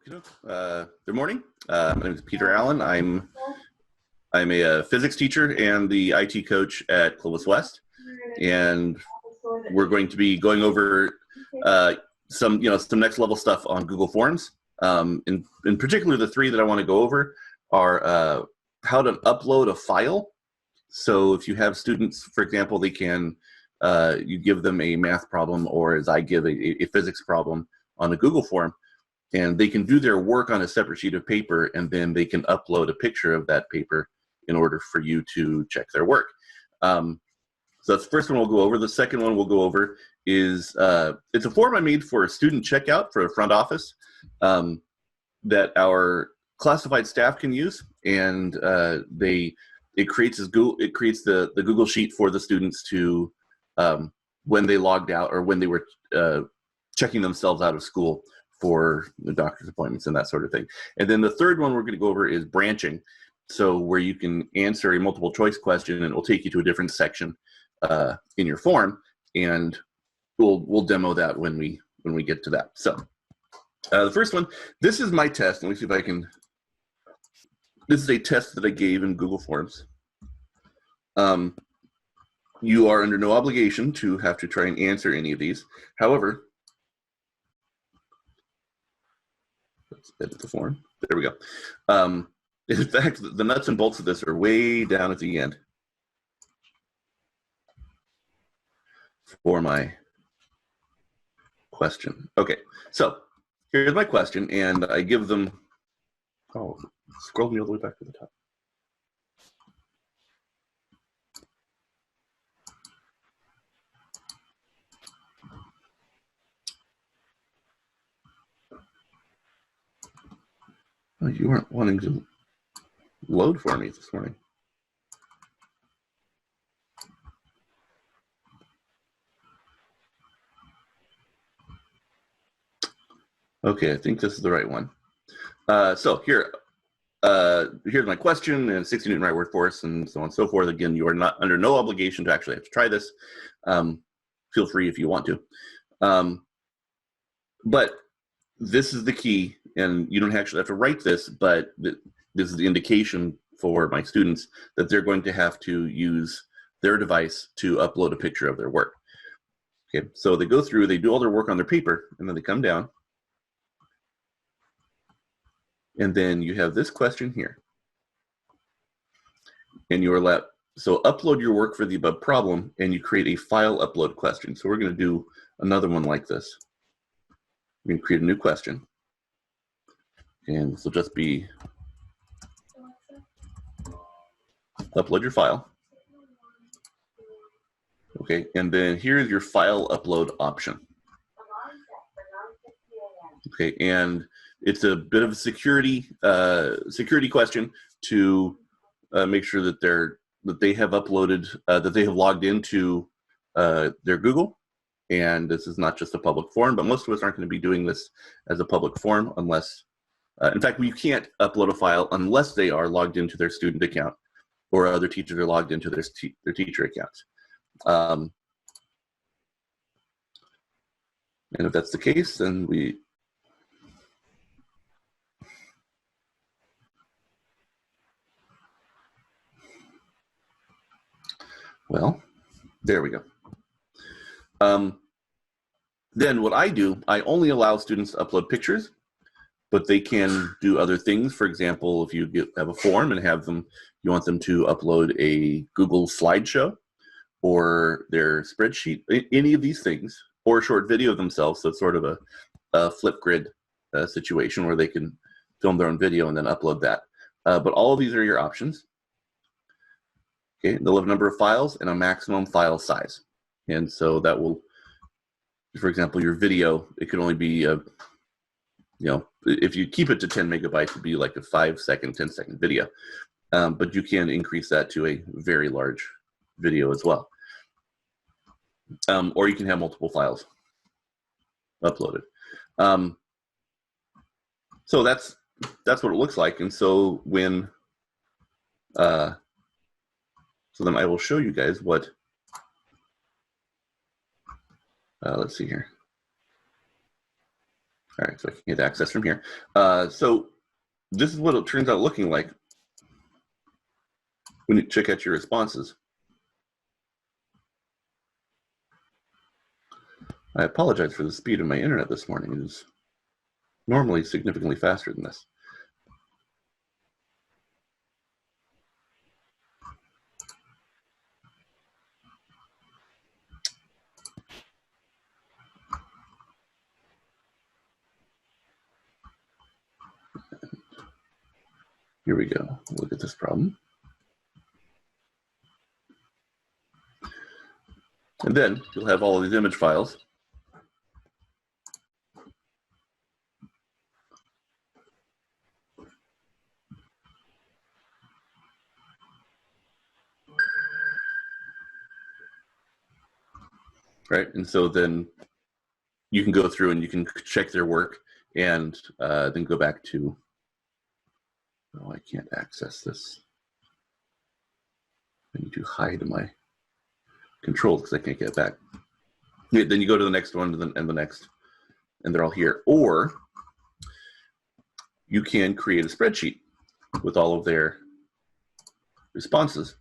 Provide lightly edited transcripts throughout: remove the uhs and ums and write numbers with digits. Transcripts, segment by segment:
Good morning. My name is Peter Allen. I'm a physics teacher and the IT coach at Clovis West, and we're going to be going over some next level stuff on Google Forms. In particular, the three that I want to go over are how to upload a file. So if you have students, for example, they can you give them a math problem, or as I give a physics problem on a Google form, and they can do their work on a separate sheet of paper, and then they can upload a picture of that paper in order for you to check their work. So that's the first one we'll go over. The second one we'll go over is, it's a form I made for a student checkout for a front office that our classified staff can use, and it creates the Google Sheet for the students to, when they logged out or when they were checking themselves out of school for the doctor's appointments and that sort of thing. And then the third one we're going to go over is branching. So where you can answer a multiple choice question and it will take you to a different section in your form, and we'll demo that when we get to that. So the first one, this is my test. Let me see if I can. This is a test that I gave in Google Forms. You are under no obligation to have to try and answer any of these. However, let's edit the form. There we go. In fact, the nuts and bolts of this are way down at the end for my question. Okay, so here's my question, and I give them, oh, scroll me all the way back to the top. Oh, you weren't wanting to load for me this morning. Okay, I think this is the right one. So here's my question, and 60 Newton right word force, and so on and so forth. Again, you are not under no obligation to actually have to try this. Feel free if you want to. But this is the key, and you don't actually have to write this, but this is the indication for my students that they're going to have to use their device to upload a picture of their work. Okay, so they go through, they do all their work on their paper, and then they come down, and then you have this question here. And you are left, so upload your work for the above problem, and you create a file upload question. So we're going to do another one like this. We're going to create a new question. And this will just be upload your file. Okay, and then here's your file upload option. Okay, and it's a bit of a security question to make sure that they have uploaded, that they have logged into their Google. And this is not just a public forum, but most of us aren't going to be doing this as a public forum unless, in fact, you can't upload a file unless they are logged into their student account or other teachers are logged into their teacher accounts. And if that's the case, then well, there we go. Then what I do, I only allow students to upload pictures, but they can do other things. For example, if you have a form and you want them to upload a Google slideshow or their spreadsheet, any of these things, or a short video of themselves. So it's sort of a Flipgrid situation where they can film their own video and then upload that. But all of these are your options. Okay, they'll have a number of files and a maximum file size. And so that will, for example, your video, it could only be if you keep it to 10 megabytes, it'd be like a 5-second, 10-second video. But you can increase that to a very large video as well. Or you can have multiple files uploaded. So that's what it looks like. And so when, so then I will show you guys what, let's see here. All right, so I can get access from here. So this is what it turns out looking like when you check out your responses. I apologize for the speed of my internet this morning. It is normally significantly faster than this. Here we go. Look at this problem. And then you'll have all of these image files. Right, and so then you can go through and you can check their work and then go back to, oh, I can't access this. I need to hide my controls because I can't get it back. Yeah, then you go to the next one and the next, and they're all here. Or you can create a spreadsheet with all of their responses.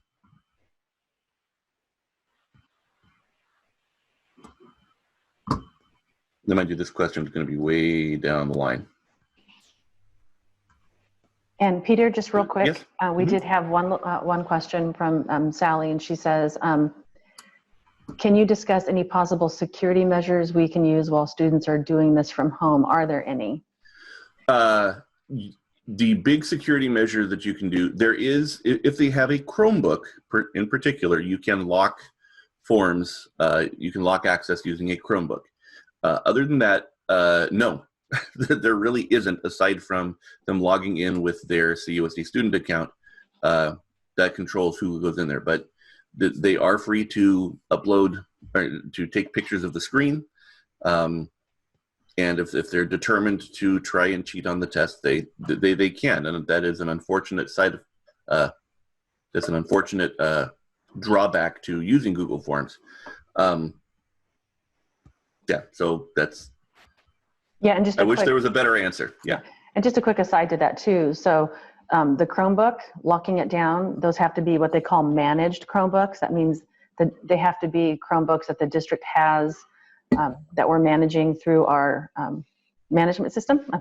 Then mind you, this question is going to be way down the line. And Peter, just real quick, Yes? we did have one question from Sally, and she says, can you discuss any possible security measures we can use while students are doing this from home? Are there any? The big security measure that you can do, there is, if they have a Chromebook in particular, you can lock forms, you can lock access using a Chromebook. Other than that, no, there really isn't, aside from them logging in with their CUSD student account that controls who goes in there. But they are free to upload or to take pictures of the screen. And if they're determined to try and cheat on the test, they can, and that is an unfortunate that's an unfortunate drawback to using Google Forms. Yeah, so that's. Yeah, and just I wish there was a better answer. Yeah. And just a quick aside to that too. So the Chromebook, locking it down, those have to be what they call managed Chromebooks. That means that they have to be Chromebooks that the district has that we're managing through our management system. I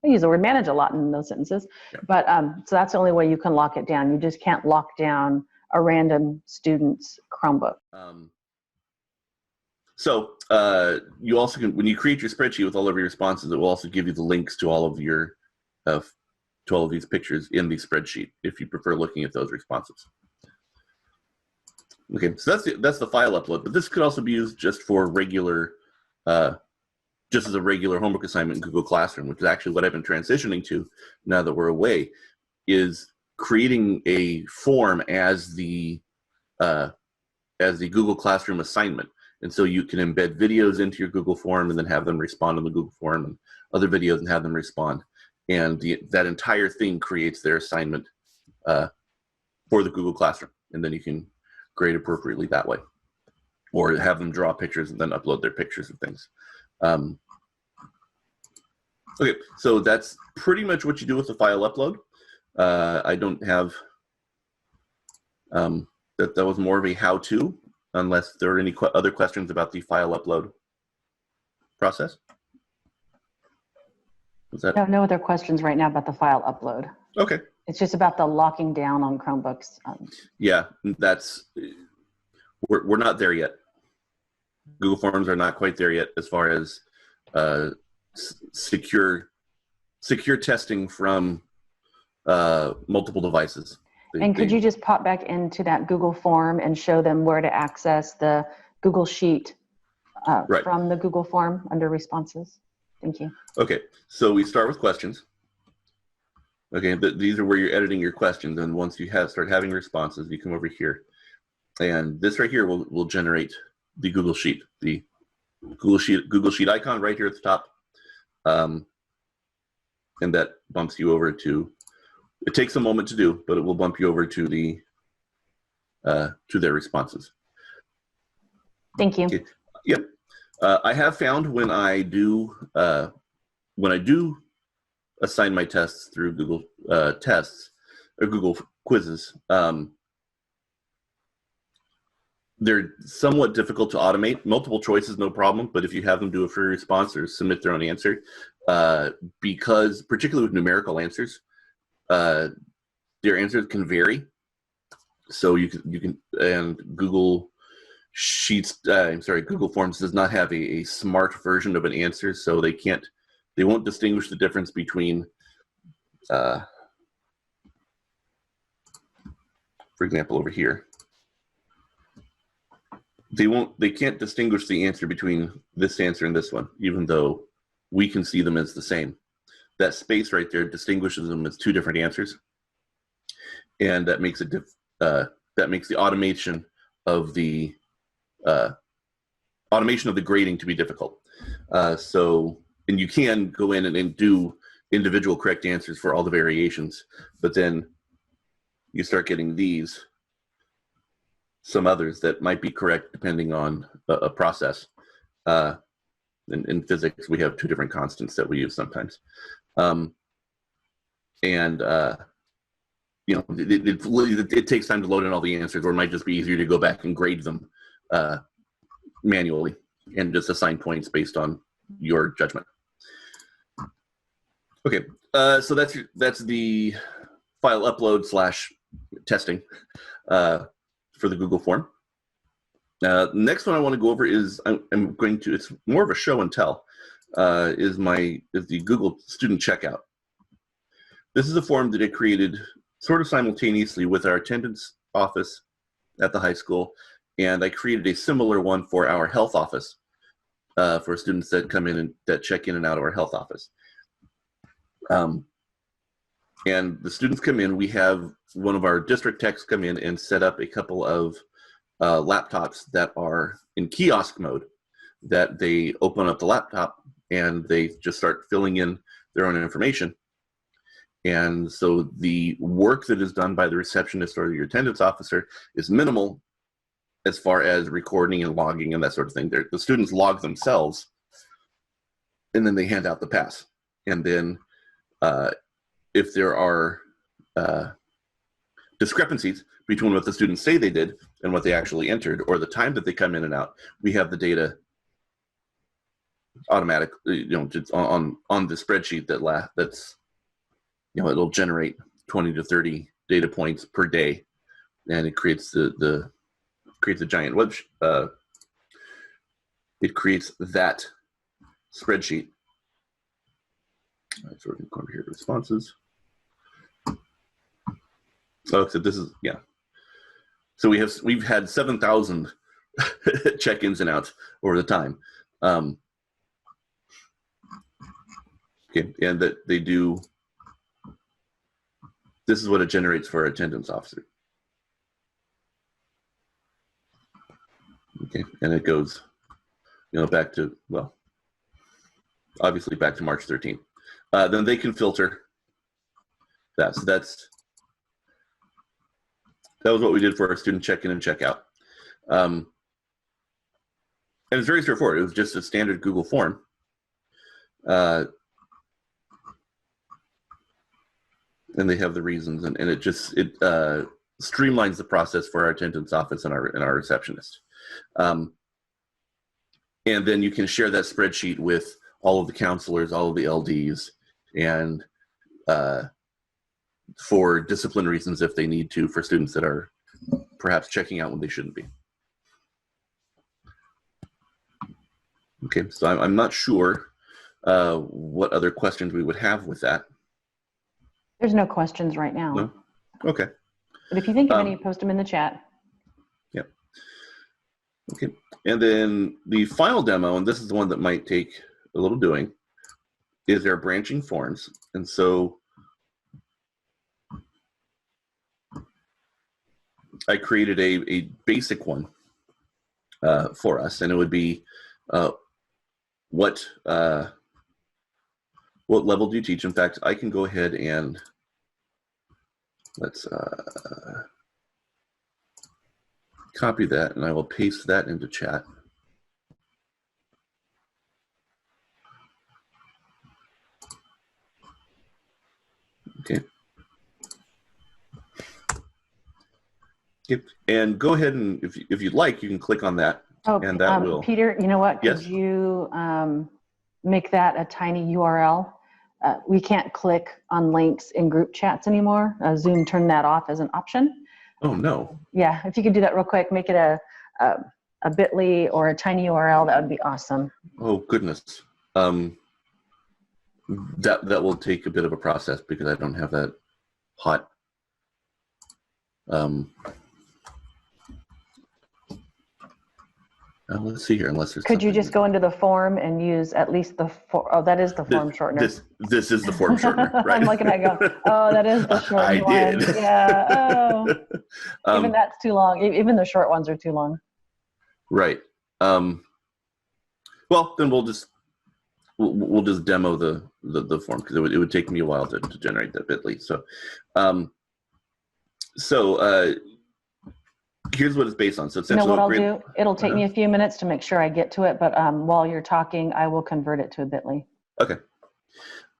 use the word manage a lot in those sentences, yeah. But so that's the only way you can lock it down. You just can't lock down a random student's Chromebook. So you also can, when you create your spreadsheet with all of your responses, it will also give you the links to all of your to all of these pictures in the spreadsheet if you prefer looking at those responses. Okay, so that's the file upload, but this could also be used just for regular, just as a regular homework assignment in Google Classroom, which is actually what I've been transitioning to now that we're away, is creating a form as the Google Classroom assignment. And so you can embed videos into your Google form and then have them respond on the Google form, and other videos and have them respond. And that entire thing creates their assignment for the Google Classroom. And then you can grade appropriately that way. Or have them draw pictures and then upload their pictures of things. Okay, so that's pretty much what you do with the file upload. I don't have, that was more of a how-to, unless there are any other questions about the file upload process. No other questions right now about the file upload. Okay. It's just about the locking down on Chromebooks. Yeah, we're not there yet. Google Forms are not quite there yet as far as secure testing from multiple devices. Could you just pop back into that Google form and show them where to access the Google Sheet right. From the Google form under responses? Thank you. Okay, so we start with questions. Okay, these are where you're editing your questions, and once you start having responses, you come over here, and this right here will generate the Google Sheet, the Google Sheet icon right here at the top, and that bumps you over to. It takes a moment to do, but it will bump you over to the to their responses. Thank you. Okay. Yep. I have found when I do when I do assign my tests through Google Tests or Google Quizzes, they're somewhat difficult to automate. Multiple choice is no problem, but if you have them do a free response or submit their own answer, because particularly with numerical answers, their answers can vary. So you can and Google Sheets, Google Forms does not have a smart version of an answer, so they won't distinguish the difference between, for example, over here. They can't distinguish the answer between this answer and this one, even though we can see them as the same. That space right there distinguishes them as two different answers, and that makes the automation of the grading to be difficult. And you can go in and do individual correct answers for all the variations, but then you start getting some others that might be correct depending on a process. In physics, we have two different constants that we use sometimes. It takes time to load in all the answers, or it might just be easier to go back and grade them manually and just assign points based on your judgment. Okay, so that's the file upload / testing for the Google form. Next one I want to go over is it's more of a show and tell, is the Google Student Checkout. This is a form that I created sort of simultaneously with our attendance office at the high school, and I created a similar one for our health office for students that come in and that check in and out of our health office. And the students come in, we have one of our district techs come in and set up a couple of laptops that are in kiosk mode, that they open up the laptop and they just start filling in their own information. And so the work that is done by the receptionist or your attendance officer is minimal as far as recording and logging and that sort of thing. The students log themselves, and then they hand out the pass. And then if there are discrepancies between what the students say they did and what they actually entered, or the time that they come in and out, we have the data automatically, just on the spreadsheet that's, it'll generate 20 to 30 data points per day, and it creates creates a giant web. It creates that spreadsheet. All right, so we're going to go over here to responses. So this is, yeah. So we've had 7,000 check-ins and outs over the time. Okay, and that they do. This is what it generates for our attendance officer. Okay, and it goes, back to, well, obviously back to March 13th. Then they can filter that. So that was what we did for our student check-in and check-out. And it's very straightforward. It was just a standard Google form. And they have the reasons, and it streamlines the process for our attendance office and our receptionist. And then you can share that spreadsheet with all of the counselors, all of the LDs, and for discipline reasons if they need to, for students that are perhaps checking out when they shouldn't be. Okay, so I'm not sure what other questions we would have with that. There's no questions right now. No? Okay. But if you think of any, post them in the chat. Yep. Okay. And then the final demo, and this is the one that might take a little doing, is our branching forms. And so I created a basic one for us, and it would be what level do you teach? In fact, I can go ahead and let's copy that, and I will paste that into chat. Okay. Yep. And go ahead and if you'd like, you can click on that, Oh, and that will. Peter, you know what? Could Yes. you make that a tiny URL? We can't click on links in group chats anymore. Zoom turned that off as an option. Oh no. Yeah, if you could do that real quick, make it a bit.ly or a tiny URL, that would be awesome. Oh goodness. That will take a bit of a process because I don't have that hot. Let's see here. Unless there's. Could you just go into the form and use at least the oh, that is the form shortener. This is the form shortener, right? I'm looking at it go, oh, that is the short I one. did. Yeah. Oh. Even that's too long. Even the short ones are too long. Right. Well, then we'll just demo the form because it would take me a while to generate that bit.ly. So here's what it's based on. So you know what I'll do? It'll take me a few minutes to make sure I get to it, but while you're talking, I will convert it to a bit.ly. Okay.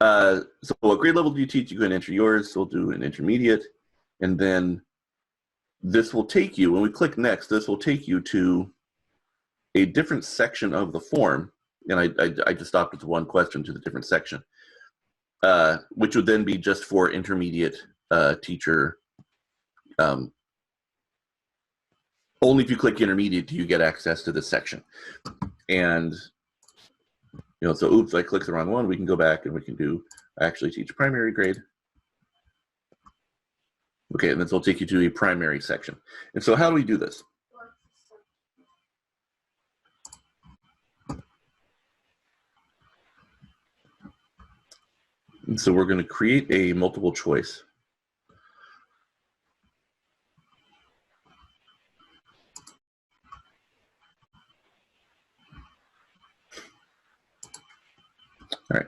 So what grade level do you teach? You can enter yours. So we'll do an intermediate, and then this will take you. When we click next, this will take you to a different section of the form. And I just stopped at one question to the different section, which would then be just for intermediate teacher. Only if you click intermediate do you get access to this section. And so oops, I clicked the wrong one. We can go back and we can do actually teach primary grade. Okay, and this will take you to a primary section. And so how do we do this? And so we're going to create a multiple choice. All right.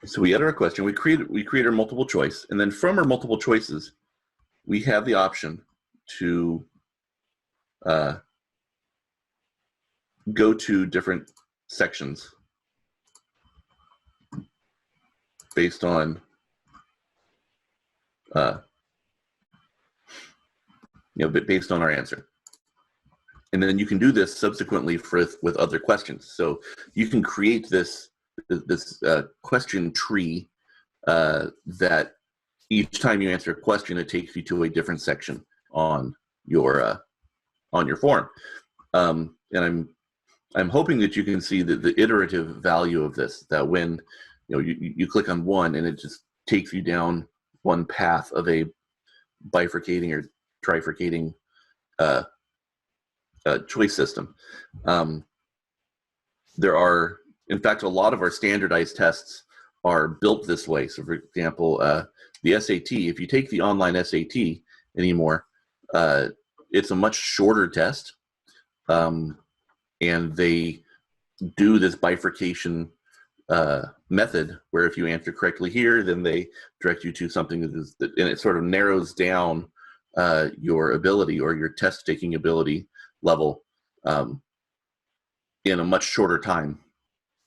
So we enter our question. We create our multiple choice, and then from our multiple choices, we have the option to go to different sections based on based on our answer. And then you can do this subsequently with other questions. So you can create this question tree that each time you answer a question, it takes you to a different section on your form. And I'm hoping that you can see the iterative value of this. That when you click on one and it just takes you down one path of a bifurcating or trifurcating choice system. There are, in fact, a lot of our standardized tests are built this way. So for example, the SAT, if you take the online SAT anymore, it's a much shorter test. And they do this bifurcation method where if you answer correctly here, then they direct you to something and it sort of narrows down your ability or your test taking ability level in a much shorter time.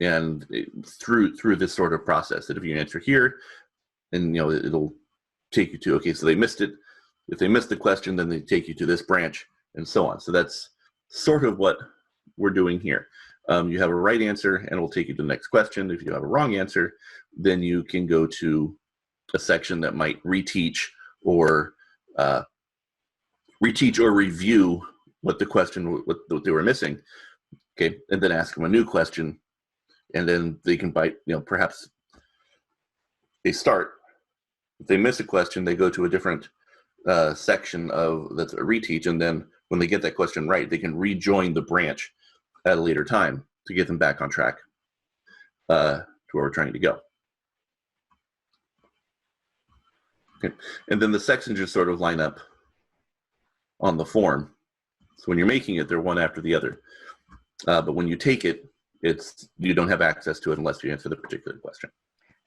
And through this sort of process, that if you answer here, and it'll take you to, okay, so they missed it. If they missed the question, then they take you to this branch, and so on. So that's sort of what we're doing here. You have a right answer, and it will take you to the next question. If you have a wrong answer, then you can go to a section that might reteach or review what the question, what they were missing. Okay, and then ask them a new question. And then they can perhaps they start. If they miss a question, they go to a different section that's a reteach, and then when they get that question right, they can rejoin the branch at a later time to get them back on track to where we're trying to go. Okay, and then the sections just sort of line up on the form. So when you're making it, they're one after the other. But when you take it, you don't have access to it unless you answer the particular question.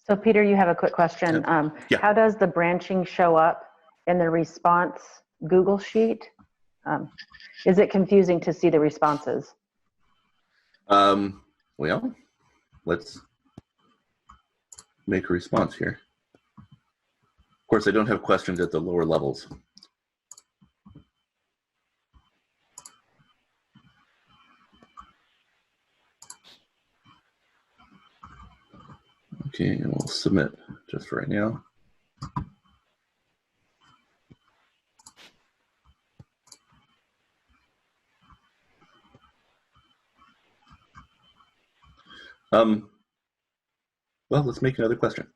So Peter, you have a quick question. Yeah. How does the branching show up in the response Google sheet? Is it confusing to see the responses? Well, let's make a response here. course, I don't have questions at the lower levels. Okay, and we'll submit just for right now. Well, let's make another question.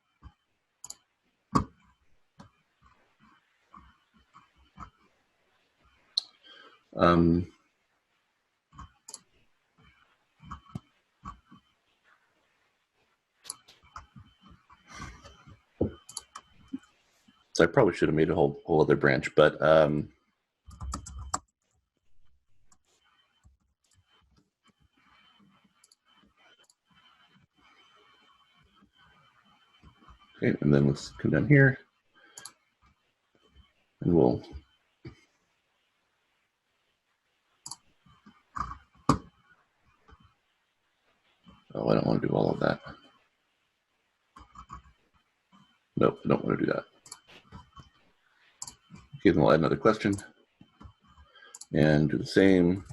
So I probably should have made a whole other branch, but okay, and then let's come down here, and we'll oh, I don't want to do all of that. Nope, I don't want to do that. Okay, then we'll add another question and do the same.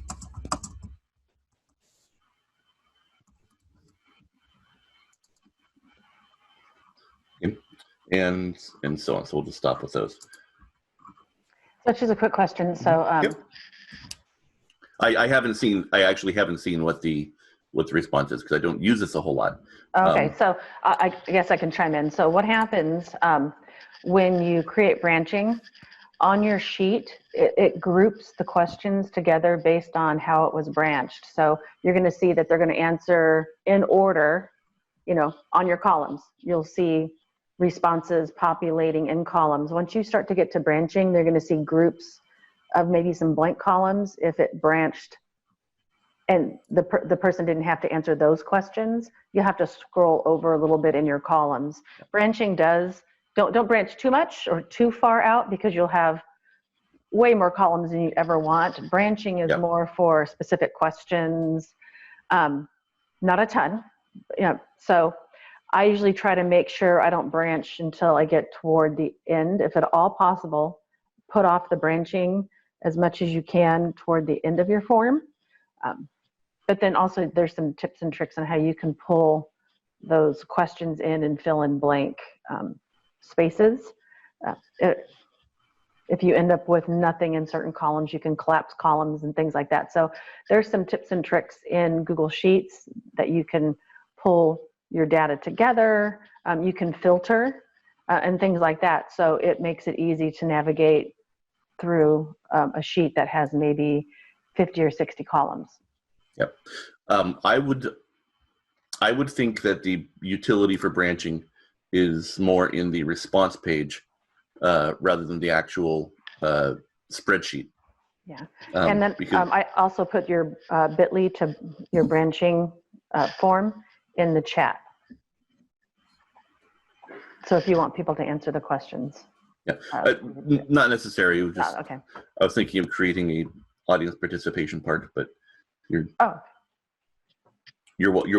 Okay. And so on. So we'll just stop with those. So just a quick question. So yep. I actually haven't seen what the response is because I don't use this a whole lot. Okay, so I guess I can chime in. So what happens when you create branching on your sheet, it groups the questions together based on how it was branched. So you're going to see that they're going to answer in order, you know, on your columns. You'll see responses populating in columns. Once you start to get to branching, they're going to see groups of maybe some blank columns if it branched and the person didn't have to answer those questions. You have to scroll over a little bit in your columns. Branching does, don't branch too much or too far out because you'll have way more columns than you ever want. Branching is more for specific questions, not a ton. Yeah. So I usually try to make sure I don't branch until I get toward the end. If at all possible, put off the branching as much as you can toward the end of your form. But then also there's some tips and tricks on how you can pull those questions in and fill in blank spaces. If you end up with nothing in certain columns, you can collapse columns and things like that. So there's some tips and tricks in Google Sheets that you can pull your data together. You can filter and things like that. So it makes it easy to navigate through a sheet that has maybe 50 or 60 columns. Yep. I would think that the utility for branching is more in the response page rather than the actual spreadsheet. Yeah. And then I also put your bit.ly to your branching form in the chat. So if you want people to answer the questions. Yeah, not necessary. It was just, okay. I was thinking of creating a audience participation part, but you're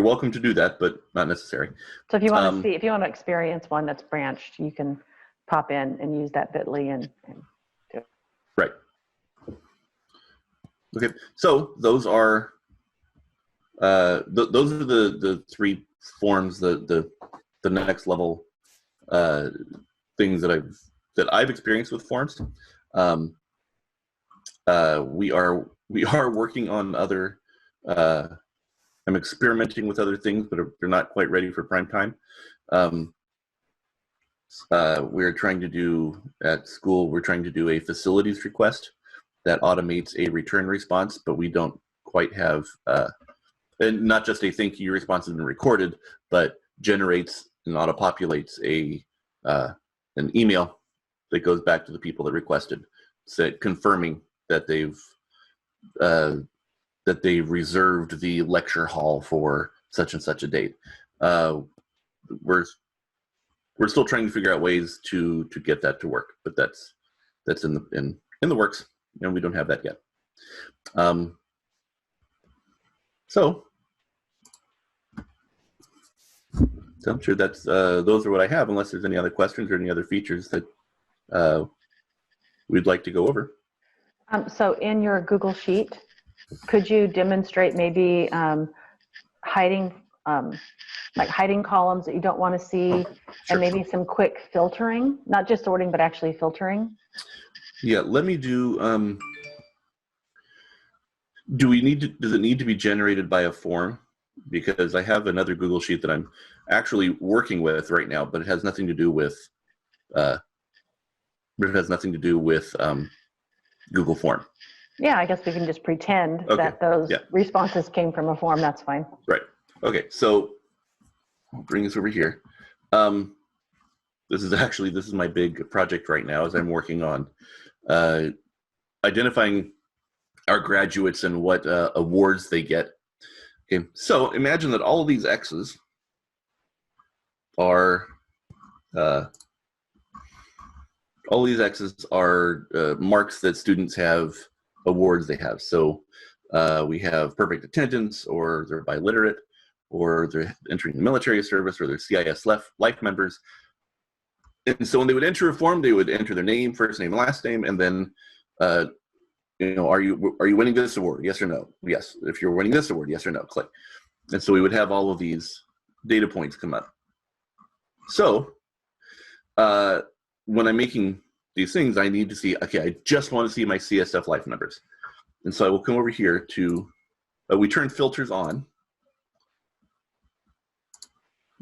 welcome to do that, but not necessary. So if you want to see, if you want to experience one that's branched, you can pop in and use that bit.ly and do it. Right. Okay, so those are those are the three forms, the next level things that I've experienced with forms. We are working on other. I'm experimenting with other things, but they're not quite ready for prime time. We're trying to do at school. We're trying to do a facilities request that automates a return response, but we don't quite have, and not just a thank you response has been recorded, but generates and auto-populates an email that goes back to the people that requested, confirming that they've reserved the lecture hall for such and such a date. We're still trying to figure out ways to get that to work, but that's in the works, and we don't have that yet. So I'm sure that's those are what I have, unless there's any other questions or any other features that we'd like to go over. So in your Google Sheet, could you demonstrate maybe hiding columns that you don't want to see, Sure. and maybe some quick filtering, not just sorting, but actually filtering? Yeah, let me do, does it need to be generated by a form? Because I have another Google Sheet that I'm actually working with right now, but it has nothing to do with, Google Form. Yeah, I guess we can just pretend Okay. that those Yeah. responses came from a form. That's fine. Right. Okay. So I'll bring this over here. This is my big project right now, as I'm working on identifying our graduates and what awards they get. Okay. So imagine that all of these X's are marks that students have, awards they have. So we have perfect attendance, or they're biliterate, or they're entering the military service, or they're CIS life members. And so when they would enter a form, they would enter their name, first name, last name, and then, are you winning this award? Yes or no? Yes. If you're winning this award, yes or no? Click. And so we would have all of these data points come up. So when I'm making these things, I need to see, okay, I just want to see my CSF life numbers. And so I will come over here to, we turn filters on.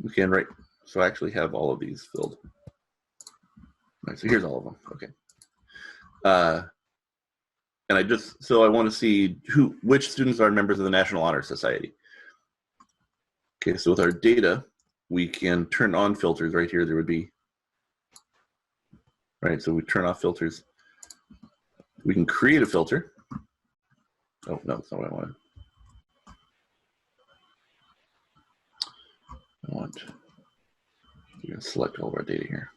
Okay, and right, so I actually have all of these filled. All right, so here's all of them, okay. And I want to see which students are members of the National Honor Society. Okay, so with our data, we can turn on filters. Right here, there would be, right, so we turn off filters. We can create a filter. Oh, no, that's not what I wanted. We're going to select all of our data here.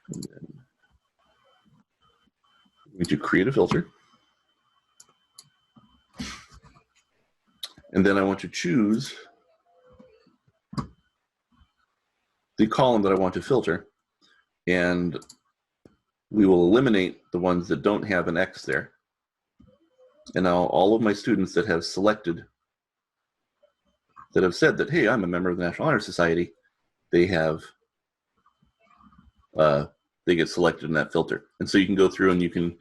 And then we do create a filter. And then I want to choose the column that I want to filter. And we will eliminate the ones that don't have an X there. And now all of my students that have selected, that have said that, hey, I'm a member of the National Honor Society, they have, they get selected in that filter. And so you can go through and you can,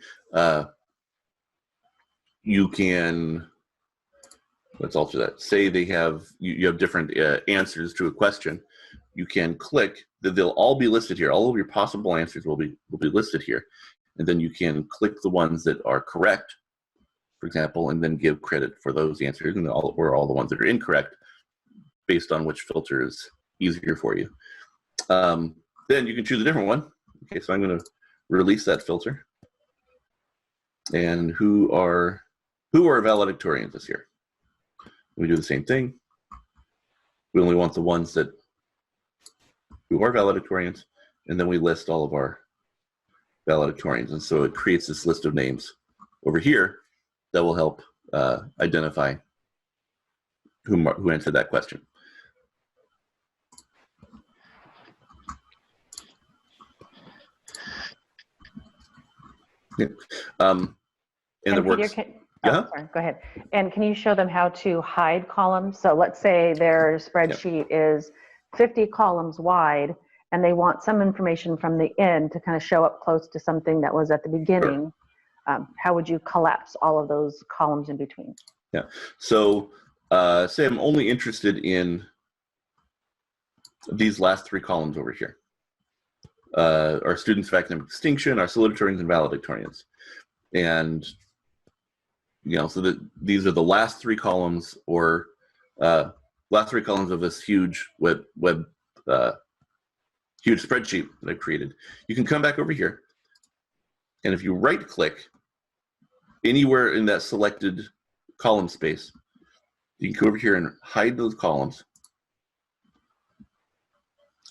let's alter that. Say they have, you have different answers to a question. You can click, they'll all be listed here. All of your possible answers will be listed here. And then you can click the ones that are correct, for example, and then give credit for those answers, and all the ones that are incorrect based on which filter is easier for you. Then you can choose a different one. Okay, so I'm going to release that filter. And who are valedictorians this year? We do the same thing. We only want the ones who are valedictorians, and then we list all of our valedictorians. And so it creates this list of names over here that will help identify who answered that question. Yeah. And it works. Sorry, Yeah. go ahead. And can you show them how to hide columns? So let's say their spreadsheet is 50 columns wide, and they want some information from the end to kind of show up close to something that was at the beginning. Sure. How would you collapse all of those columns in between? Yeah. So say I'm only interested in these last three columns over here. Our students of academic distinction, our salutatorians and valedictorians. And so these are the last three columns, or last three columns of this huge huge spreadsheet that I've created. You can come back over here, and if you right click anywhere in that selected column space, you can go over here and hide those columns,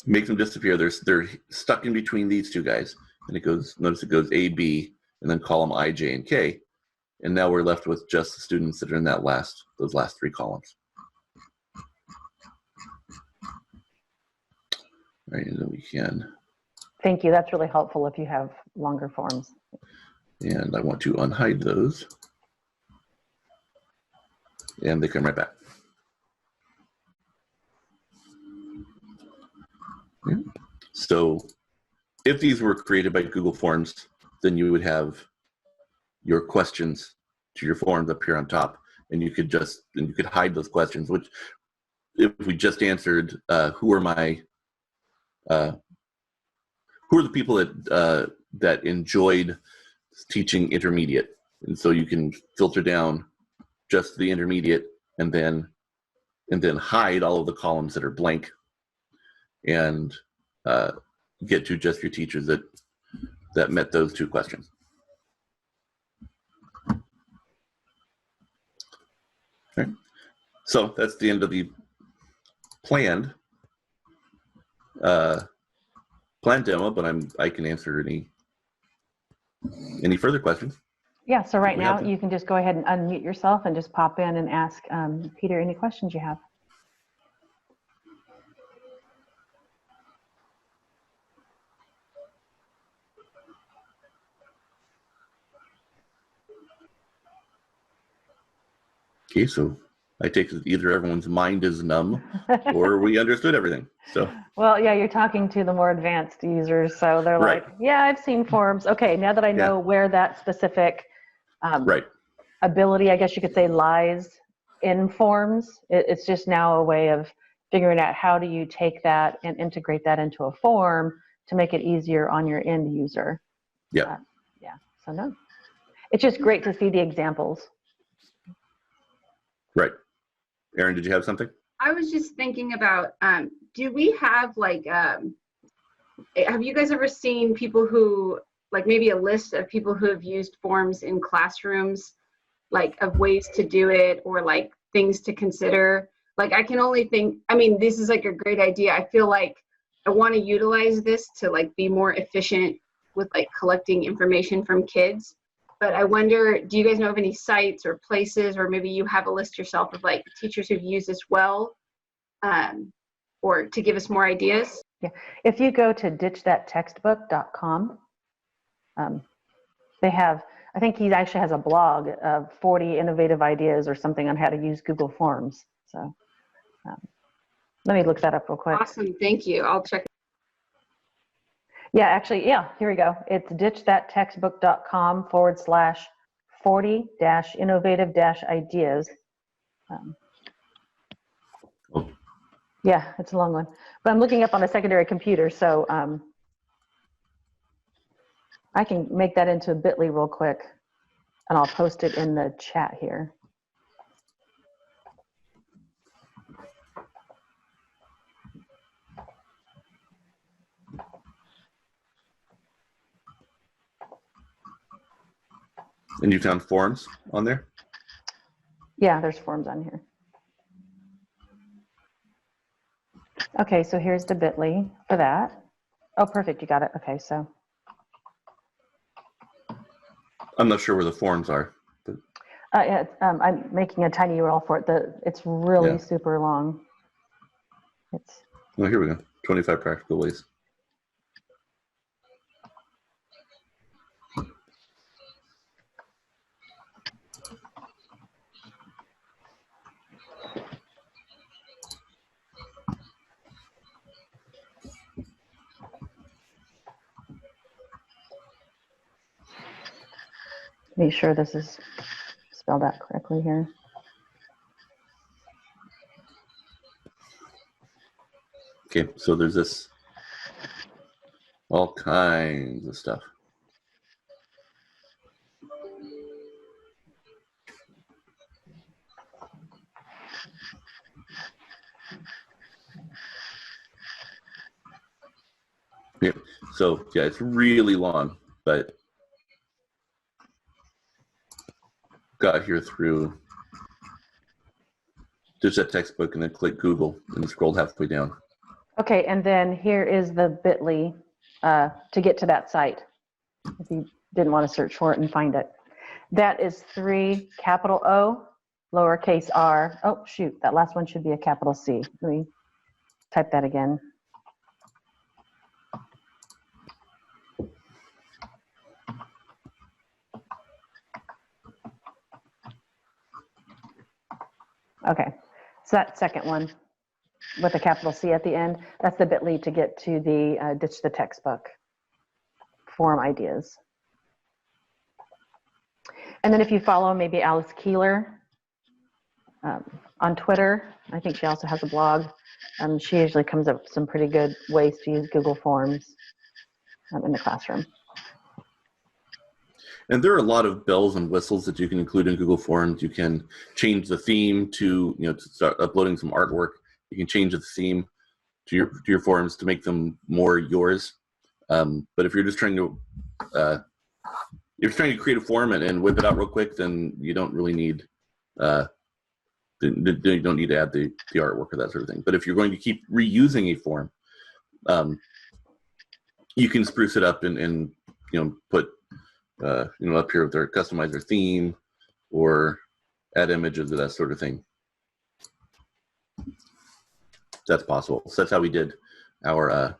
make them disappear. They're stuck in between these two guys, and it goes, notice it goes A, B, and then column I, J, and K. And now we're left with just the students that are in those last three columns. right, and then we can, Thank you. That's really helpful if you have longer forms. and I want to unhide those. And they come right back. Yeah. So if these were created by Google Forms, then you would have your questions to your forms up here on top, and you could hide those questions, which if we just answered who are the people that enjoyed teaching intermediate, and so you can filter down just the intermediate and then hide all of the columns that are blank and get to just your teachers that met those two questions. Okay. So that's the end of the planned demo, but I can answer any further questions. Yeah, so right now you can just go ahead and unmute yourself and just pop in and ask Peter any questions you have. Okay, so I take it either everyone's mind is numb or we understood everything. So. Well, yeah, you're talking to the more advanced users, so they're right. like, yeah, I've seen forms. Okay, now that I know where that specific right. ability, I guess you could say, lies in forms, it's just now a way of figuring out how do you take that and integrate that into a form to make it easier on your end user. Yeah. Yeah, so no. It's just great to see the examples. Right. Erin, did you have something? I was just thinking about, do we have like, have you guys ever seen people who, like maybe a list of people who have used forms in classrooms, like of ways to do it or like things to consider? Like I can only think, I mean, this is like a great idea. I feel like I want to utilize this to like be more efficient with like collecting information from kids. But I wonder, do you guys know of any sites or places, or maybe you have a list yourself of like teachers who've used this well, or to give us more ideas? Yeah, if you go to ditchthattextbook.com, they have, I think he actually has a blog of 40 innovative ideas or something on how to use Google Forms. So let me look that up real quick. Awesome, thank you. I'll check. Yeah, actually, yeah, here we go. It's ditchthattextbook.com/40-innovative-ideas. Yeah, it's a long one, but I'm looking up on a secondary computer, so I can make that into a bit.ly real quick, and I'll post it in the chat here. And you found forms on there? Yeah, there's forms on here. Okay, so here's the bit.ly for that. Oh, perfect, you got it. Okay, so. I'm not sure where the forms are. But... yeah, I'm making a tiny URL for it. It's really super long. It's. Oh, here we go. 25 practical ways. Make sure this is spelled out correctly here. Okay, so there's this, all kinds of stuff. Yeah, so yeah, it's really long, but got here through just that textbook and then click Google and scrolled halfway down. Okay, and then here is the bit.ly to get to that site, if you didn't want to search for it and find it. That is 3 capital O, lowercase r. Oh, shoot, that last one should be a capital C. Let me type that again. Okay, so that second one with a capital C at the end, that's the bit.ly to get to the ditch the textbook form ideas. And then if you follow maybe Alice Keeler on Twitter, I think she also has a blog. She usually comes up with some pretty good ways to use Google Forms in the classroom. And there are a lot of bells and whistles that you can include in Google Forms. You can change the theme to, to start uploading some artwork. You can change the theme to your forms to make them more yours. But if you're just trying to create a form and whip it out real quick, then you don't really need you don't need to add the artwork or that sort of thing. But if you're going to keep reusing a form, you can spruce it up and put up here with their customize their theme or add images or that sort of thing. That's possible. So that's how we did our I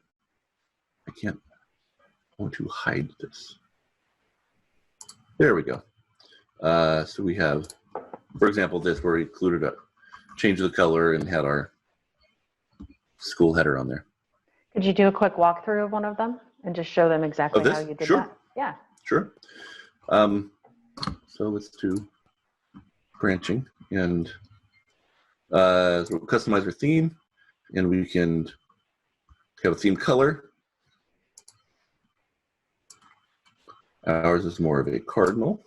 want to hide this. There we go. So we have, for example, this where we included a change of the color and had our school header on there. Could you do a quick walkthrough of one of them and just show them exactly how you did Sure. that? Yeah. Sure. So let's do branching and so we'll customize our theme, and we can have a theme color. Ours is more of a cardinal.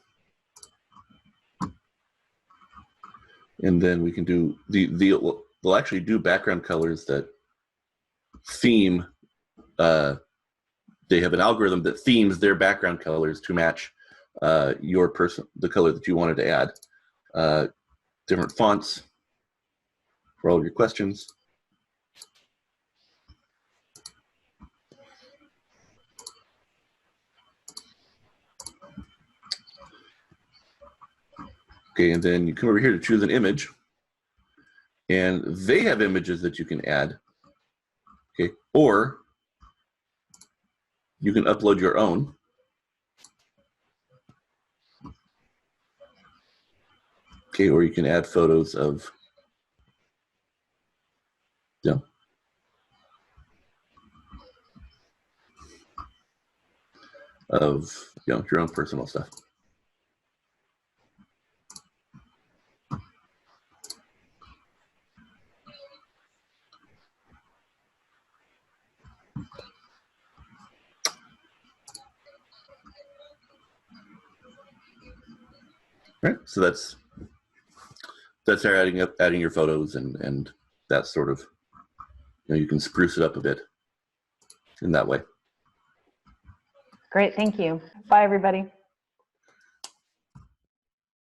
And then we can do they'll actually do background colors that theme. They have an algorithm that themes their background colors to match the color that you wanted to add. Different fonts for all of your questions. Okay, and then you come over here to choose an image, and they have images that you can add. Okay, or you can upload your own. Okay, or you can add photos of your own personal stuff. Right, so that's adding your photos and that sort of, you can spruce it up a bit in that way. Great, thank you. Bye, everybody.